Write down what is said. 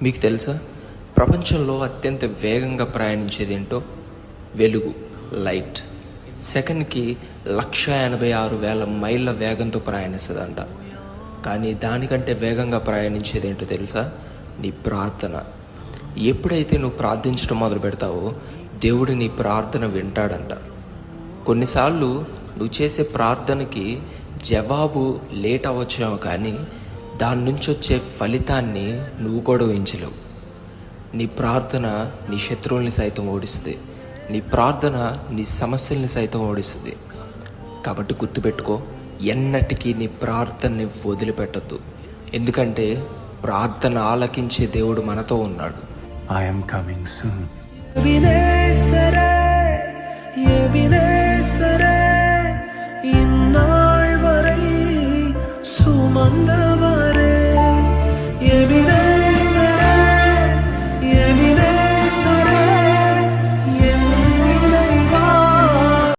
మీకు తెలుసా, ప్రపంచంలో అత్యంత వేగంగా ప్రయాణించేది ఏంటో? వెలుగు, లైట్. సెకండ్కి 186,000 మైళ్ళ వేగంతో ప్రయాణిస్తుందంట. కానీ దానికంటే వేగంగా ప్రయాణించేది ఏంటో తెలుసా? నీ ప్రార్థన. ఎప్పుడైతే నువ్వు ప్రార్థించడం మొదలు పెడతావో దేవుడు నీ ప్రార్థన వింటాడంట. కొన్నిసార్లు నువ్వు చేసే ప్రార్థనకి జవాబు లేట్ అవ్వచ్చేమో, కానీ దాని నుంచి వచ్చే ఫలితాన్ని నువ్వు కూడా ఊహించలేవు. నీ ప్రార్థన నీ శత్రువుల్ని సైతం ఓడిస్తుంది. నీ ప్రార్థన నీ సమస్యల్ని సైతం ఓడిస్తుంది. కాబట్టి గుర్తుపెట్టుకో, ఎన్నటికీ నీ ప్రార్థనని వదిలిపెట్టద్దు. ఎందుకంటే ప్రార్థన ఆలకించే దేవుడు మనతో ఉన్నాడు. I am coming soon. இந்நாள் வரை சுமந்த